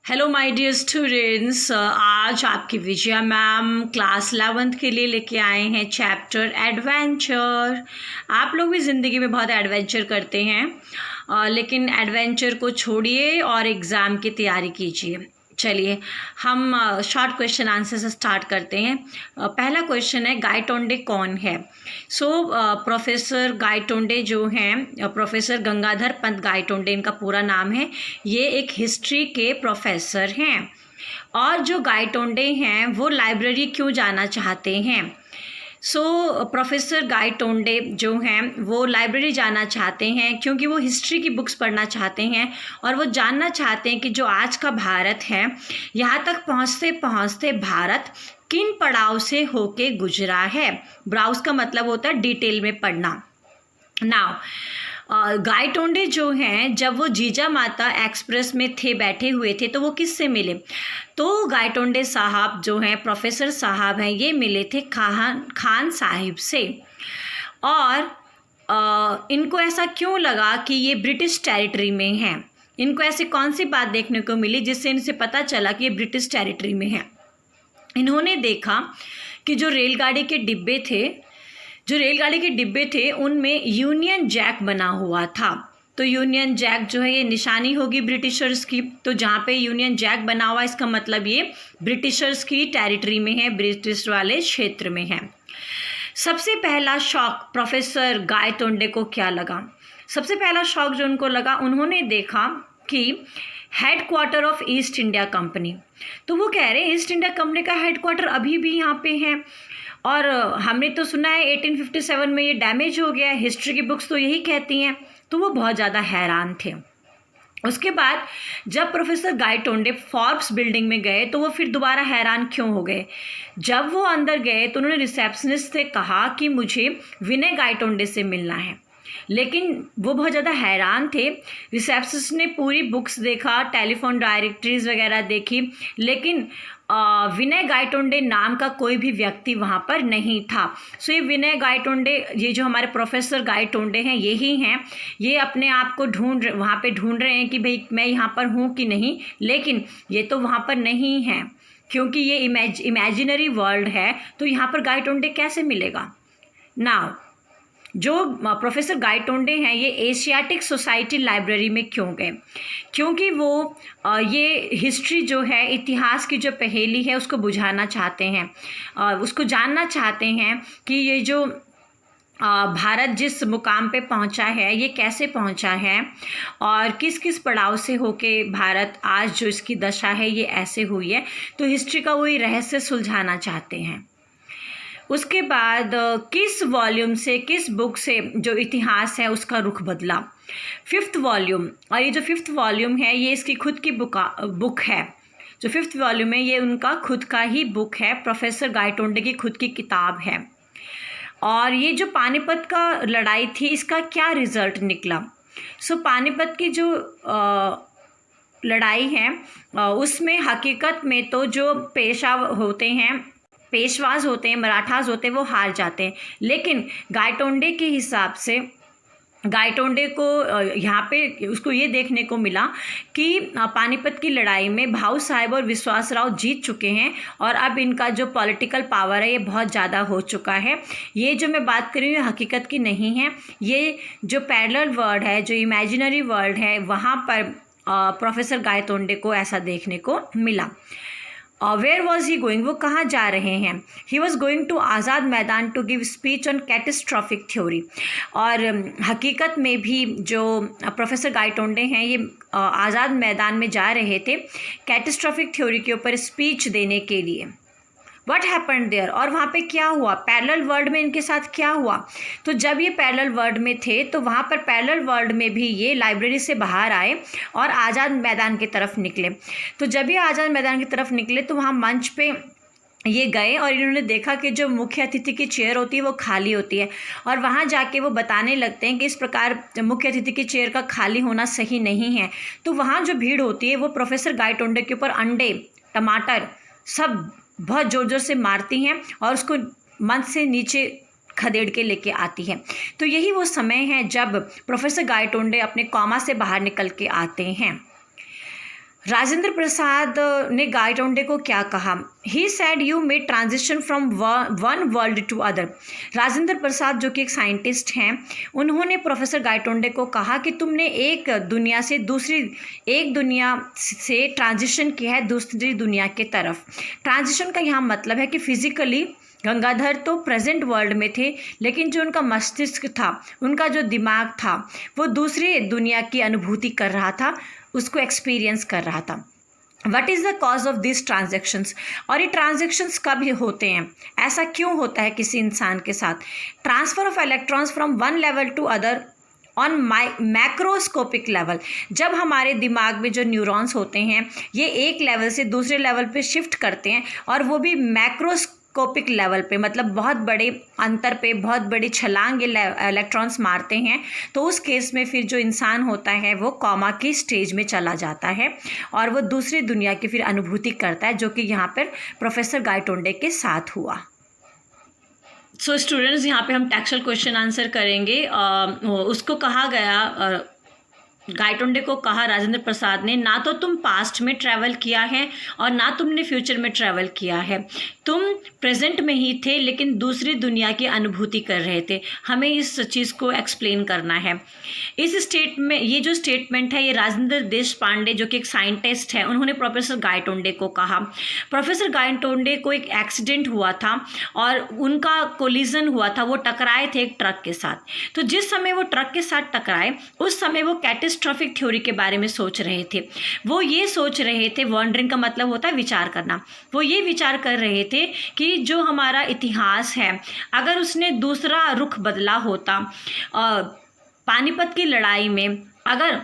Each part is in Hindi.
हेलो माय डियर स्टूडेंट्स, आज आपकी विजया मैम क्लास 11th के लिए लेके आए हैं चैप्टर एडवेंचर। आप लोग भी ज़िंदगी में बहुत एडवेंचर करते हैं, लेकिन एडवेंचर को छोड़िए और एग्ज़ाम की तैयारी कीजिए। चलिए हम शॉर्ट क्वेश्चन आंसर से स्टार्ट करते हैं। पहला क्वेश्चन है, गायटोंडे कौन है? प्रोफेसर गायटोंडे जो हैं, प्रोफेसर गंगाधर पंत गायटोंडे इनका पूरा नाम है। ये एक हिस्ट्री के प्रोफेसर हैं। और जो गायटोंडे हैं वो लाइब्रेरी क्यों जाना चाहते हैं? प्रोफेसर गायटोंडे जो हैं वो लाइब्रेरी जाना चाहते हैं क्योंकि वो हिस्ट्री की बुक्स पढ़ना चाहते हैं और वो जानना चाहते हैं कि जो आज का भारत है, यहाँ तक पहुँचते पहुँचते भारत किन पड़ाव से होके गुजरा है। ब्राउज का मतलब होता है डिटेल में पढ़ना। नाउ गायटोंडे जो हैं, जब वो जीजा माता एक्सप्रेस में बैठे हुए थे तो वो किससे मिले? तो गायटोंडे साहब जो हैं, प्रोफेसर साहब हैं, ये मिले थे खान साहिब से। और इनको ऐसा क्यों लगा कि ये ब्रिटिश टेरिटरी में हैं? इनको ऐसी कौन सी बात देखने को मिली जिससे इनसे पता चला कि ये ब्रिटिश टेरिटरी में हैं? इन्होंने देखा कि जो रेलगाड़ी के डिब्बे थे उनमें यूनियन जैक बना हुआ था। तो यूनियन जैक जो है ये निशानी होगी ब्रिटिशर्स की। तो जहाँ पे यूनियन जैक बना हुआ, इसका मतलब ये ब्रिटिशर्स की टेरिटरी में है, ब्रिटिश वाले क्षेत्र में है। सबसे पहला शॉक प्रोफेसर गायटोंडे को क्या लगा? सबसे पहला शॉक जो उनको लगा, उन्होंने देखा कि headquarter of east India company. तो वो कह रहे हैं ईस्ट इंडिया कंपनी का हेडक्वार्टर अभी भी यहाँ पे है, और हमने तो सुना है 1857 में ये डैमेज हो गया है। हिस्ट्री की बुक्स तो यही कहती हैं। तो वो बहुत ज़्यादा हैरान थे। उसके बाद जब प्रोफेसर गायटोंडे फॉर्ब्स बिल्डिंग में गए तो वो फिर दोबारा हैरान क्यों हो गए? जब वो अंदर गए तो उन्होंने रिसेप्शनिस्ट से कहा कि मुझे विनय गायटोंडे से मिलना है, लेकिन वो बहुत ज़्यादा हैरान थे। रिसेप्शनिस्ट ने पूरी बुक्स देखा, टेलीफोन डायरेक्टरीज वगैरह देखी, लेकिन विनय गायटोंडे नाम का कोई भी व्यक्ति वहाँ पर नहीं था। ये विनय गायटोंडे, ये जो हमारे प्रोफेसर गायटोंडे हैं, यही हैं। ये अपने आप को वहाँ पे ढूंढ रहे हैं कि भाई मैं यहाँ पर हूँ कि नहीं, लेकिन ये तो वहाँ पर नहीं है क्योंकि ये इमेजिनरी वर्ल्ड है। तो यहाँ पर गायटोंडे कैसे मिलेगा? नाउ जो प्रोफेसर गायटोंडे हैं, ये एशियाटिक सोसाइटी लाइब्रेरी में क्यों गए? क्योंकि वो ये हिस्ट्री जो है, इतिहास की जो पहेली है, उसको बुझाना चाहते हैं, उसको जानना चाहते हैं कि ये जो भारत जिस मुकाम पे पहुंचा है, ये कैसे पहुंचा है और किस किस पड़ाव से होके भारत आज जो इसकी दशा है ये ऐसे हुई है। तो हिस्ट्री का वही रहस्य सुलझाना चाहते हैं। उसके बाद किस वॉल्यूम से, किस बुक से जो इतिहास है उसका रुख बदला? 5th volume. और ये जो 5th वॉल्यूम है ये इसकी खुद की बुक है। जो 5th वॉल्यूम है ये उनका खुद का ही बुक है, प्रोफेसर गायटोंडे की खुद की किताब है। और ये जो पानीपत का लड़ाई थी, इसका क्या रिज़ल्ट निकला? पानीपत की जो लड़ाई है उसमें हकीकत में तो जो पेशवाज होते हैं, मराठास होते हैं, वो हार जाते हैं। लेकिन गायटोंडे के हिसाब से गायटोंडे को यहाँ पे उसको ये देखने को मिला कि पानीपत की लड़ाई में भाऊ साहब और विश्वासराव जीत चुके हैं और अब इनका जो पॉलिटिकल पावर है ये बहुत ज़्यादा हो चुका है। ये जो मैं बात कर रही हूँ हकीकत की नहीं है, ये जो पैरेलल वर्ल्ड है, जो इमेजिनरी वर्ल्ड है, वहाँ पर प्रोफेसर गायटोंडे को ऐसा देखने को मिला। Where was he going? वो कहाँ जा रहे हैं? He was going to Azad Maidan to give speech on catastrophic theory. और हकीकत में भी जो प्रोफेसर गायटोंडे हैं ये आज़ाद मैदान में जा रहे थे कैटेस्ट्रॉफिक थ्योरी के ऊपर स्पीच देने के लिए। What happened there? और वहाँ पे क्या हुआ? पैरेलल वर्ल्ड में इनके साथ क्या हुआ? तो जब ये पैरेलल वर्ल्ड में थे तो वहाँ पर पैरेलल वर्ल्ड में भी ये लाइब्रेरी से बाहर आए और आज़ाद मैदान की तरफ निकले। तो जब ये आज़ाद मैदान की तरफ निकले तो वहाँ मंच पे ये गए और इन्होंने देखा कि जो मुख्य अतिथि की चेयर होती है वो खाली होती है, और वहाँ जाके वो बताने लगते हैं कि इस प्रकार मुख्य अतिथि की चेयर का खाली होना सही नहीं है। तो वहाँ जो भीड़ होती है वो प्रोफेसर गायटोंडे के ऊपर अंडे, टमाटर सब बहुत ज़ोर ज़ोर से मारती हैं और उसको मंच से नीचे खदेड़ के लेके आती हैं। तो यही वो समय है जब प्रोफेसर गायटोंडे अपने कॉमा से बाहर निकल के आते हैं। राजेंद्र प्रसाद ने गायटोंडे को क्या कहा? He said you made transition from one world to other. Rajendra Prasad जो कि एक साइंटिस्ट हैं, उन्होंने प्रोफेसर गायटोंडे को कहा कि तुमने एक दुनिया से ट्रांजिशन किया है दूसरी दुनिया के तरफ। ट्रांजिशन का यहाँ मतलब है कि फिजिकली गंगाधर तो प्रेजेंट वर्ल्ड में थे, लेकिन जो उनका मस्तिष्क था, उनका जो दिमाग था, वो दूसरी दुनिया की अनुभूति कर रहा था, उसको एक्सपीरियंस कर रहा था। What is the cause of this transactions? और ये ट्रांजेक्शंस कब होते हैं, ऐसा क्यों होता है किसी इंसान के साथ? Transfer of electrons from one level to other on macroscopic level. जब हमारे दिमाग में जो न्यूरॉन्स होते हैं, ये एक लेवल से दूसरे लेवल पे शिफ्ट करते हैं, और वो भी मैक्रोस्कोपिक लेवल पे, मतलब बहुत बड़े अंतर पे, बहुत बड़ी छलांग इलेक्ट्रॉन्स मारते हैं, तो उस केस में फिर जो इंसान होता है वो कॉमा की स्टेज में चला जाता है और वो दूसरी दुनिया की फिर अनुभूति करता है, जो कि यहाँ पर प्रोफेसर गायटोंडे के साथ हुआ। सो स्टूडेंट्स, यहाँ पे हम टेक्सचुअल क्वेश्चन आंसर करेंगे। उसको कहा गया, गायटोंडे को कहा राजेंद्र प्रसाद ने, ना तो तुम पास्ट में ट्रैवल किया है और ना तुमने फ्यूचर में ट्रैवल किया है, तुम प्रेजेंट में ही थे लेकिन दूसरी दुनिया की अनुभूति कर रहे थे। हमें इस चीज़ को एक्सप्लेन करना है। इस ये जो स्टेटमेंट है, ये राजेंद्र देशपांडे जो कि एक साइंटिस्ट है, उन्होंने प्रोफेसर गायटोंडे को कहा। प्रोफेसर गायटोंडे को एक एक्सीडेंट हुआ था और उनका कोलिजन हुआ था, वो टकराए थे एक ट्रक के साथ। तो जिस समय वो ट्रक के साथ टकराए, उस समय वो कैटास्ट्रोफिक थ्योरी के बारे में सोच रहे थे। वो ये सोच रहे थे, वॉन्डरिंग का मतलब होता है विचार करना, वो ये विचार कर रहे थे कि जो हमारा इतिहास है, अगर उसने दूसरा रुख बदला होता, पानीपत की लड़ाई में अगर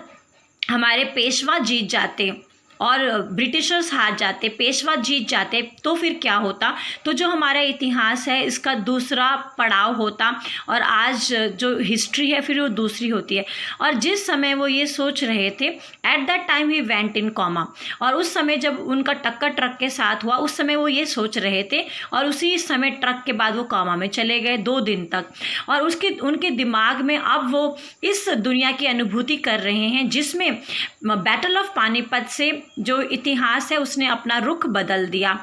हमारे पेशवा जीत जाते और ब्रिटिशर्स हार जाते, पेशवा जीत जाते, तो फिर क्या होता? तो जो हमारा इतिहास है इसका दूसरा पड़ाव होता और आज जो हिस्ट्री है फिर वो दूसरी होती है। और जिस समय वो ये सोच रहे थे, at that time he went in comma, और उस समय जब उनका टक्कर ट्रक के साथ हुआ, उस समय वो ये सोच रहे थे और उसी समय ट्रक के बाद वो कॉमा में चले गए 2 दिन तक। और उनके दिमाग में अब वो इस दुनिया की अनुभूति कर रहे हैं जिसमें बैटल ऑफ पानीपत से जो इतिहास है उसने अपना रुख बदल दिया।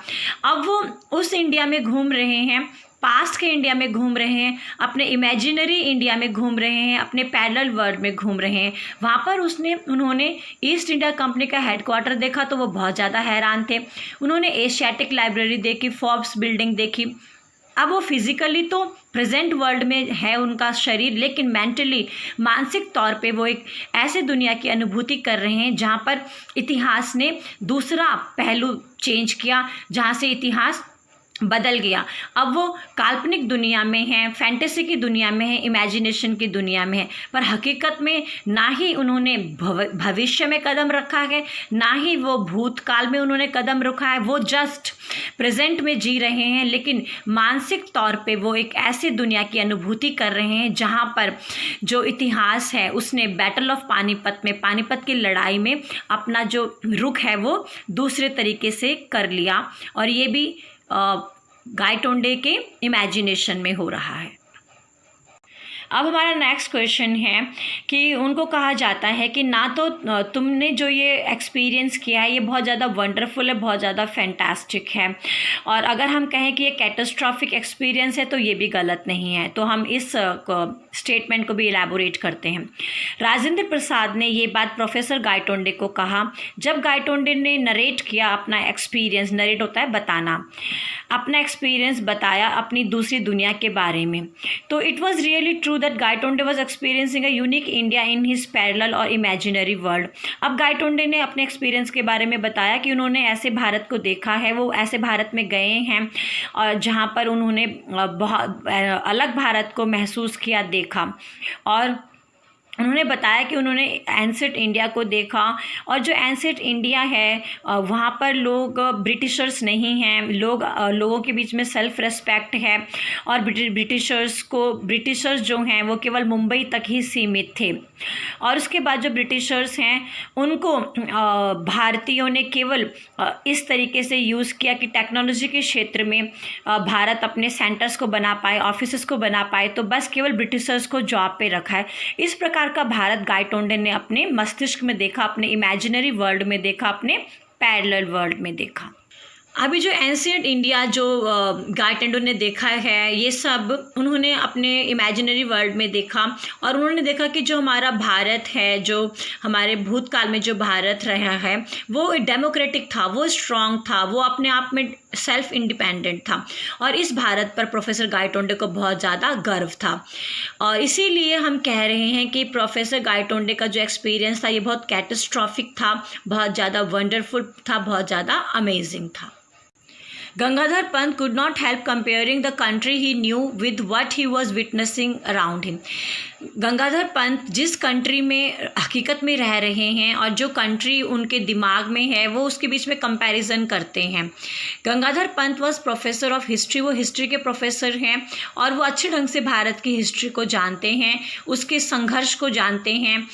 अब वो उस इंडिया में घूम रहे हैं, पास्ट के इंडिया में घूम रहे हैं, अपने इमेजिनरी इंडिया में घूम रहे हैं, अपने पैरेलल वर्ल्ड में घूम रहे हैं। वहाँ पर उन्होंने ईस्ट इंडिया कंपनी का हेडक्वार्टर देखा तो वो बहुत ज़्यादा हैरान थे। उन्होंने एशियाटिक लाइब्रेरी देखी, फोर्ब्स बिल्डिंग देखी। अब वो फिजिकली तो प्रेजेंट वर्ल्ड में है उनका शरीर, लेकिन मेंटली, मानसिक तौर पे वो एक ऐसे दुनिया की अनुभूति कर रहे हैं जहाँ पर इतिहास ने दूसरा पहलू चेंज किया, जहाँ से इतिहास बदल गया। अब वो काल्पनिक दुनिया में हैं, फैंटेसी की दुनिया में है, इमेजिनेशन की दुनिया में है, पर हकीकत में ना ही उन्होंने भविष्य में कदम रखा है, ना ही वो भूतकाल में उन्होंने कदम रखा है। वो जस्ट प्रेजेंट में जी रहे हैं, लेकिन मानसिक तौर पे वो एक ऐसी दुनिया की अनुभूति कर रहे हैं जहाँ पर जो इतिहास है उसने बैटल ऑफ पानीपत में, पानीपत की लड़ाई में अपना जो रुख है वो दूसरे तरीके से कर लिया। और ये भी गायटोंडे के इमेजिनेशन में हो रहा है। अब हमारा नेक्स्ट क्वेश्चन है कि उनको कहा जाता है कि ना तो तुमने जो ये एक्सपीरियंस किया है ये बहुत ज़्यादा वंडरफुल है, बहुत ज़्यादा फैंटास्टिक है, और अगर हम कहें कि ये कैटास्ट्रॉफिक एक्सपीरियंस है तो ये भी गलत नहीं है। तो हम इस स्टेटमेंट को भी इलैबोरेट करते हैं। राजेंद्र प्रसाद ने ये बात प्रोफेसर गायटोंडे को कहा जब गायटोंडे ने नरेट किया अपना एक्सपीरियंस। नरेट होता है बताना, अपना एक्सपीरियंस बताया अपनी दूसरी दुनिया के बारे में। तो it was really true that Gaitonde was experiencing a unique India in his parallel और इमेजिनरी वर्ल्ड। अब गायटोंडे ने अपने एक्सपीरियंस के बारे में बताया कि उन्होंने ऐसे भारत को देखा है, वो ऐसे भारत में गए हैं और जहाँ पर उन्होंने बहुत अलग भारत को महसूस किया, देखा। और उन्होंने बताया कि उन्होंने एंसेंट इंडिया को देखा, और जो एंसेंट इंडिया है वहाँ पर लोग ब्रिटिशर्स नहीं हैं, लोगों के बीच में सेल्फ रेस्पेक्ट है, और ब्रिटिशर्स जो हैं वो केवल मुंबई तक ही सीमित थे। और उसके बाद जो ब्रिटिशर्स हैं उनको भारतीयों ने केवल इस तरीके से यूज़ किया कि टेक्नोलॉजी के क्षेत्र में भारत अपने सेंटर्स को बना पाए, ऑफिसेस को बना पाए, तो बस केवल ब्रिटिशर्स को जॉब पे रखा है। इस प्रकार का भारत गायटोंडे ने अपने मस्तिष्क में देखा, अपने इमेजिनरी वर्ल्ड में देखा, अपने पैरेलल वर्ल्ड में देखा। अभी जो एंशिएंट इंडिया जो गायटोंडे ने देखा है, ये सब उन्होंने अपने इमेजिनरी वर्ल्ड में देखा और उन्होंने देखा कि जो हमारा भारत है, जो हमारे भूतकाल में जो भारत रहा है, वो डेमोक्रेटिक था, वो स्ट्रांग था, वो अपने आप में सेल्फ इंडिपेंडेंट था और इस भारत पर प्रोफेसर गायटोंडे को बहुत ज़्यादा गर्व था। और इसीलिए हम कह रहे हैं कि प्रोफेसर गायटोंडे का जो एक्सपीरियंस था ये बहुत कैटास्ट्रॉफिक था, बहुत ज़्यादा वंडरफुल था, बहुत ज़्यादा अमेजिंग था। Gangadhar Pant could not help comparing the country he knew with what he was witnessing around him. Gangadhar Pant जिस कंट्री में हकीकत में रह रहे हैं और जो कंट्री उनके दिमाग में है, वो उसके बीच में कंपैरिजन करते हैं। Gangadhar Pant was professor of history, वो हिस्ट्री के प्रोफेसर हैं और वो अच्छे ढंग से भारत की हिस्ट्री को जानते हैं, उसके संघर्ष को जानते हैं,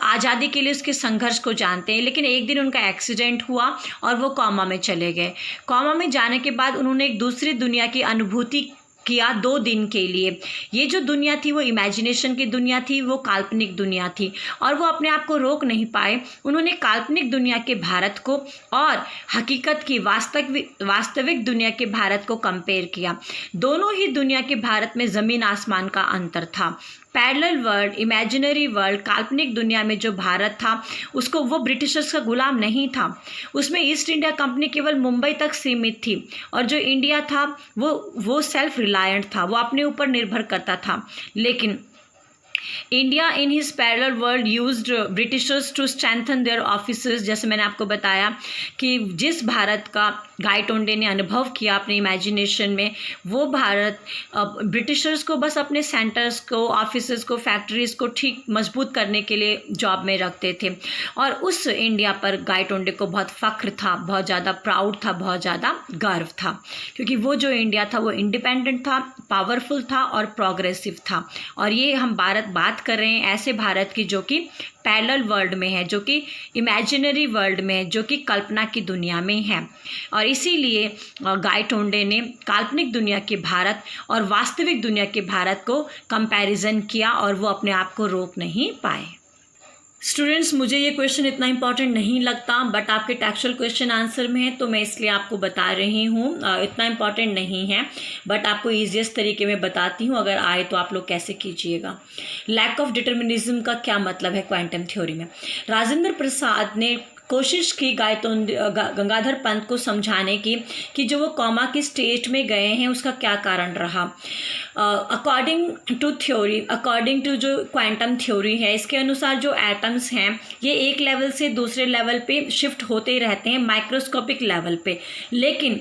आज़ादी के लिए उसके संघर्ष को जानते हैं। लेकिन एक दिन उनका एक्सीडेंट हुआ और वो कोमा में चले गए। कोमा में जाने के बाद उन्होंने एक दूसरी दुनिया की अनुभूति किया 2 दिन के लिए। ये जो दुनिया थी वो इमेजिनेशन की दुनिया थी, वो काल्पनिक दुनिया थी और वो अपने आप को रोक नहीं पाए। उन्होंने काल्पनिक दुनिया के भारत को और हकीकत की वास्तविक दुनिया के भारत को कंपेयर किया। दोनों ही दुनिया के भारत में ज़मीन आसमान का अंतर था। पैरेलल वर्ल्ड, इमेजिनरी वर्ल्ड, काल्पनिक दुनिया में जो भारत था उसको वो ब्रिटिशर्स का गुलाम नहीं था। उसमें ईस्ट इंडिया कंपनी केवल मुंबई तक सीमित थी और जो इंडिया था वो सेल्फ रिलायंट था, वो अपने ऊपर निर्भर करता था। लेकिन India in his parallel world used Britishers to strengthen their offices. जैसे मैंने आपको बताया कि जिस भारत का गायटोंडे ने अनुभव किया अपने इमेजिनेशन में, वो भारत ब्रिटिशर्स को बस अपने सेंटर्स को, ऑफिसेस को, फैक्ट्रीज़ को ठीक मजबूत करने के लिए जॉब में रखते थे। और उस इंडिया पर गायटोंडे को बहुत फ़ख्र था, बहुत ज़्यादा प्राउड था, बहुत ज़्यादा गर्व था, क्योंकि वो जो इंडिया था वो इंडिपेंडेंट था, पावरफुल था और प्रोग्रेसिव था। और ये हम बात कर रहे हैं ऐसे भारत की जो कि पैरेलल वर्ल्ड में है, जो कि इमेजिनरी वर्ल्ड में है, जो कि कल्पना की दुनिया में है। और इसीलिए गायटोंडे ने काल्पनिक दुनिया के भारत और वास्तविक दुनिया के भारत को कंपैरिजन किया और वो अपने आप को रोक नहीं पाए। स्टूडेंट्स, मुझे ये क्वेश्चन इतना इम्पॉर्टेंट नहीं लगता, बट आपके टेक्सचुअल क्वेश्चन आंसर में है तो मैं इसलिए आपको बता रही हूँ। इतना इम्पॉर्टेंट नहीं है बट आपको ईजीएस्ट तरीके में बताती हूँ, अगर आए तो आप लोग कैसे कीजिएगा। लैक ऑफ डिटर्मिनिज्म का क्या मतलब है क्वांटम थ्योरी में? राजेंद्र प्रसाद ने कोशिश की गंगाधर पंत को समझाने की कि जो वो कोमा की स्टेट में गए हैं उसका क्या कारण रहा। अकॉर्डिंग टू जो क्वांटम थ्योरी है, इसके अनुसार जो एटम्स हैं ये एक लेवल से दूसरे लेवल पे शिफ्ट होते रहते हैं, माइक्रोस्कोपिक लेवल पे। लेकिन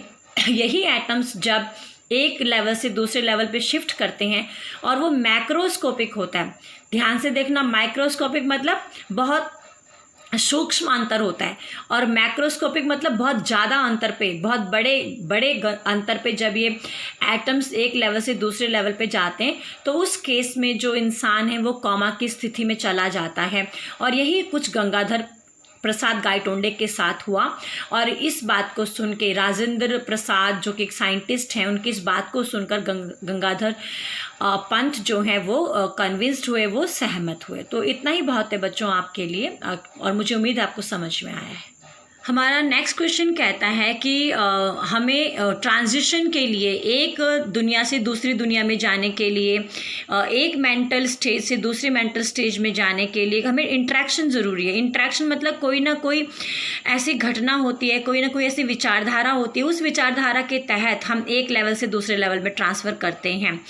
यही एटम्स जब एक लेवल से दूसरे लेवल पे शिफ्ट करते हैं और वो मैक्रोस्कोपिक होता है, ध्यान से देखना, माइक्रोस्कोपिक मतलब बहुत सूक्ष्म अंतर होता है और मैक्रोस्कोपिक मतलब बहुत ज़्यादा अंतर पे, बहुत बड़े अंतर पे जब ये एटम्स एक लेवल से दूसरे लेवल पे जाते हैं तो उस केस में जो इंसान है वो कोमा की स्थिति में चला जाता है। और यही कुछ गंगाधर प्रसाद गायटोंडे के साथ हुआ। और इस बात को सुन के राजेंद्र प्रसाद जो कि एक साइंटिस्ट हैं, उनकी इस बात को सुनकर गंगाधर पंत जो है वो कन्विंस्ड हुए, वो सहमत हुए। तो इतना ही बहुत है बच्चों आपके लिए और मुझे उम्मीद है आपको समझ में आया है। हमारा नेक्स्ट क्वेश्चन कहता है कि हमें ट्रांजिशन के लिए, एक दुनिया से दूसरी दुनिया में जाने के लिए, एक मेंटल स्टेज से दूसरे मेंटल स्टेज में जाने के लिए हमें इंटरेक्शन ज़रूरी है। इंटरेक्शन मतलब कोई ना कोई ऐसी घटना होती है, कोई ना कोई ऐसी विचारधारा होती है, उस विचारधारा के तहत हम एक लेवल से दूसरे लेवल में ट्रांसफ़र करते हैं।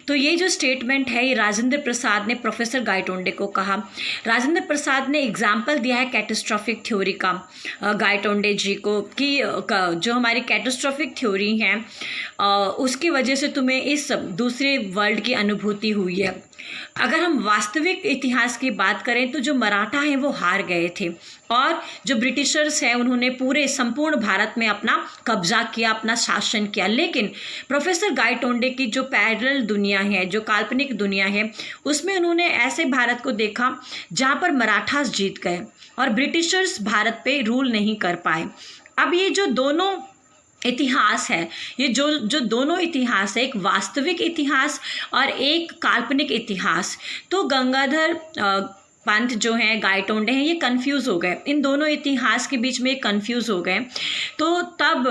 तो ये जो स्टेटमेंट है ये राजेंद्र प्रसाद ने प्रोफेसर गायटोंडे को कहा। राजेंद्र प्रसाद ने एग्जाम्पल दिया है कैटास्ट्रॉफिक थ्योरी का गायटोंडे जी को कि जो हमारी कैटास्ट्रॉफिक थ्योरी है उसकी वजह से तुम्हें इस दूसरे वर्ल्ड की अनुभूति हुई है। अगर हम वास्तविक इतिहास की बात करें तो जो मराठा हैं वो हार गए थे और जो ब्रिटिशर्स हैं उन्होंने पूरे संपूर्ण भारत में अपना कब्जा किया, अपना शासन किया। लेकिन प्रोफेसर गायटोंडे की जो पैरेलल दुनिया है, जो काल्पनिक दुनिया है, उसमें उन्होंने ऐसे भारत को देखा जहाँ पर मराठास जीत गए और ब्रिटिशर्स भारत पे रूल नहीं कर पाए। अब ये जो दोनों इतिहास है, ये जो दोनों इतिहास है, एक वास्तविक इतिहास और एक काल्पनिक इतिहास, तो गंगाधर पंत जो हैं, गायटोंडे हैं, ये कंफ्यूज हो गए। इन दोनों इतिहास के बीच में कंफ्यूज हो गए। तो तब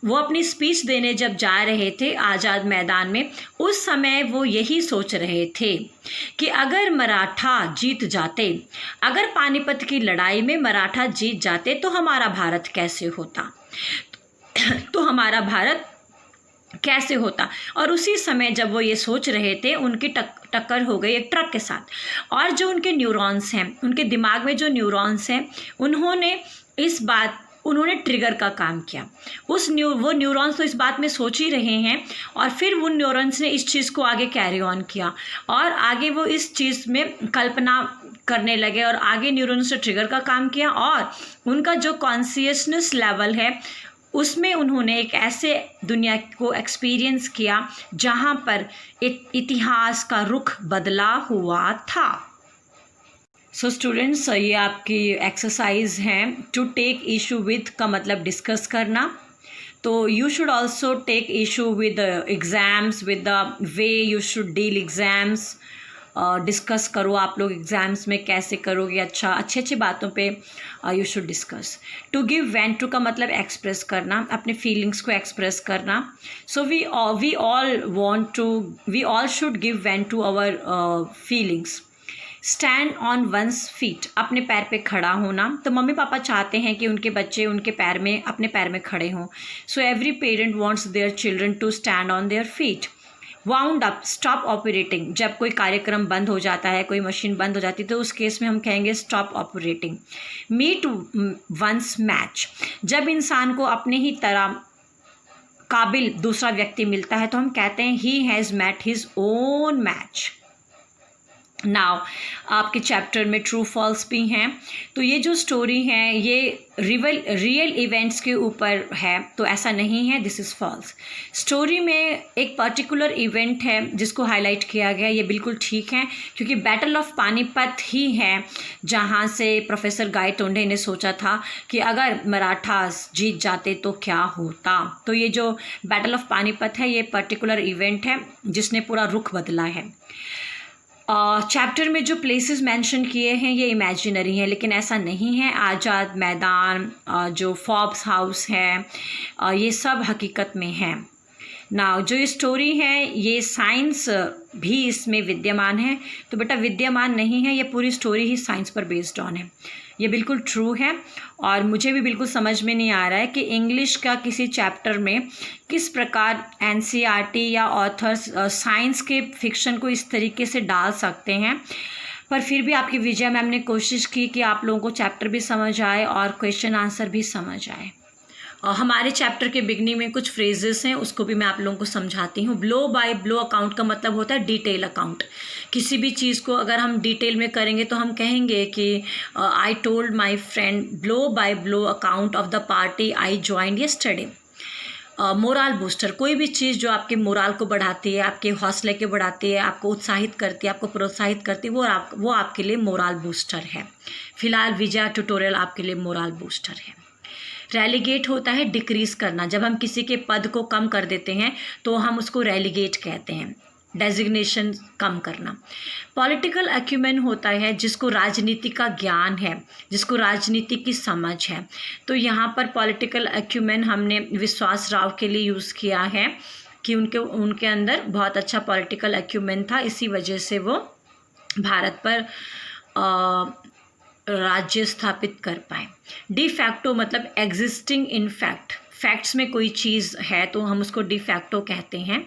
वो अपनी स्पीच देने जब जा रहे थे आज़ाद मैदान में, उस समय वो यही सोच रहे थे कि अगर मराठा जीत जाते, अगर पानीपत की लड़ाई में मराठा जीत जाते तो हमारा भारत कैसे होता, तो हमारा भारत कैसे होता। और उसी समय जब वो ये सोच रहे थे, उनकी टक्कर हो गई एक ट्रक के साथ। और जो उनके न्यूरॉन्स हैं, उनके दिमाग में जो न्यूरॉन्स हैं, उन्होंने ट्रिगर का काम किया। वो न्यूरॉन्स तो इस बात में सोच ही रहे हैं और फिर उन न्यूरॉन्स ने इस चीज़ को आगे कैरी ऑन किया और आगे वो इस चीज़ में कल्पना करने लगे और आगे न्यूरॉन्स ने ट्रिगर का काम किया और उनका जो कॉन्शियसनेस लेवल है उसमें उन्होंने एक ऐसे दुनिया को एक्सपीरियंस किया जहाँ पर इतिहास का रुख बदला हुआ था। सो स्टूडेंट्स, ये आपकी एक्सरसाइज हैं। टू टेक इशू विद का मतलब डिस्कस करना। तो you should also take issue with exams, with the way you should deal exams. Discuss करो आप लोग एग्ज़ाम्स में कैसे करोगे, अच्छी बातों पे you should discuss. To give vent to का मतलब एक्सप्रेस करना, अपने फीलिंग्स को एक्सप्रेस करना। So we all should give vent to our feelings. Stand on one's feet, अपने पैर पे खड़ा होना। तो मम्मी पापा चाहते हैं कि उनके बच्चे अपने पैर में खड़े हों। So every parent wants their children to stand on their feet. Wound up, stop operating, जब कोई कार्यक्रम बंद हो जाता है, कोई मशीन बंद हो जाती है तो उस केस में हम कहेंगे stop operating. Meet one's match, जब इंसान को अपने ही तरह काबिल दूसरा व्यक्ति मिलता है तो हम कहते हैं he has met his own match. Now आपके चैप्टर में ट्रू फॉल्स भी हैं। तो ये जो स्टोरी है ये रियल इवेंट्स के ऊपर है, तो ऐसा नहीं है, दिस इज़ फॉल्स। स्टोरी में एक पर्टिकुलर इवेंट है जिसको हाईलाइट किया गया, ये बिल्कुल ठीक है क्योंकि बैटल ऑफ पानीपत ही है जहाँ से प्रोफेसर गायटोंडे ने सोचा था कि अगर मराठास जीत जाते तो क्या होता। तो ये जो बैटल ऑफ पानीपत है ये पर्टिकुलर इवेंट है जिसने पूरा रुख बदला है। चैप्टर में जो प्लेसेस मेंशन किए हैं ये इमेजिनरी हैं, लेकिन ऐसा नहीं है। आज़ाद मैदान, जो फॉब्स हाउस है, ये सब हकीकत में हैं। नाउ जो ये स्टोरी है ये साइंस भी इसमें विद्यमान है, तो बेटा विद्यमान नहीं है, ये पूरी स्टोरी ही साइंस पर बेस्ड ऑन है। ये बिल्कुल ट्रू है और मुझे भी बिल्कुल समझ में नहीं आ रहा है कि इंग्लिश का किसी चैप्टर में किस प्रकार एनसीईआरटी या ऑथर्स साइंस के फिक्शन को इस तरीके से डाल सकते हैं। पर फिर भी आपकी विजया मैम ने कोशिश की कि आप लोगों को चैप्टर भी समझ आए और क्वेश्चन आंसर भी समझ आए। हमारे चैप्टर के बिगनिंग में कुछ फ्रेजेस हैं, उसको भी मैं आप लोगों को समझाती हूँ। ब्लो बाय ब्लो अकाउंट का मतलब होता है डिटेल अकाउंट। किसी भी चीज़ को अगर हम डिटेल में करेंगे तो हम कहेंगे कि I told my friend blow by blow account of the party I joined yesterday. Morale booster, कोई भी चीज़ जो आपके मोरल को बढ़ाती है, आपके हौसले के बढ़ाती है, आपको उत्साहित करती है, आपको प्रोत्साहित करती है, वो आपके लिए मोरल बूस्टर है। फिलहाल विजया ट्यूटोरियल आपके लिए मोरल बूस्टर है। रेलीगेट होता है डिक्रीज़ करना, जब हम किसी के पद को कम कर देते हैं तो हम उसको रेलीगेट कहते हैं, डेजिग्नेशन कम करना। पॉलिटिकल एक्यूमेन होता है जिसको राजनीति का ज्ञान है, जिसको राजनीति की समझ है। तो यहाँ पर पॉलिटिकल एक्यूमेन हमने विश्वास राव के लिए यूज़ किया है कि उनके अंदर बहुत अच्छा पॉलिटिकल एक्यूमेन था, इसी वजह से वो भारत पर राज्य स्थापित कर पाए। डी फैक्टो मतलब एग्जिस्टिंग इन फैक्ट, फैक्ट्स में कोई चीज़ है तो हम उसको डी फैक्टो कहते हैं।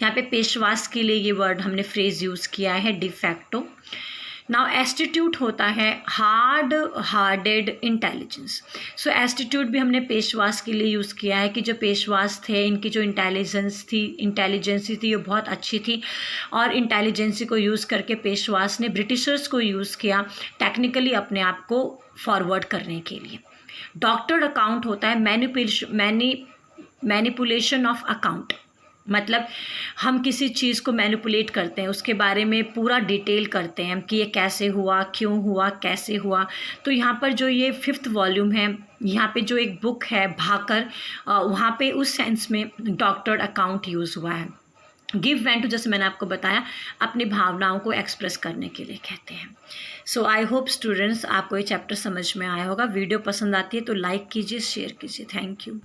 यहाँ पे पेशवास के लिए ये वर्ड हमने फ्रेज यूज़ किया है डी फैक्टो। नाउ एस्टीट्यूट होता है हार्डेड इंटेलिजेंस। सो एस्टीट्यूट भी हमने पेशवास के लिए यूज़ किया है कि जो पेशवास थे इनकी जो इंटेलिजेंसी थी वो बहुत अच्छी थी, और इंटेलिजेंसी को यूज़ करके पेशवास ने ब्रिटिशर्स को यूज़ किया टेक्निकली अपने आप को फॉरवर्ड करने के लिए। डॉक्टर्ड अकाउंट होता है मैनिपुलेशन ऑफ अकाउंट, मतलब हम किसी चीज़ को मैनिपुलेट करते हैं, उसके बारे में पूरा डिटेल करते हैं कि ये कैसे हुआ, क्यों हुआ, कैसे हुआ। तो यहाँ पर जो ये 5th वॉल्यूम है, यहाँ पे जो एक बुक है भाकर, वहाँ पे उस सेंस में डॉक्टर्ड अकाउंट यूज़ हुआ है। गिव वेंट टू, जैसे मैंने आपको बताया, अपनी भावनाओं को एक्सप्रेस करने के लिए कहते हैं। सो आई होप स्टूडेंट्स आपको ये चैप्टर समझ में आया होगा। वीडियो पसंद आती है तो लाइक कीजिए, शेयर कीजिए। Thank you.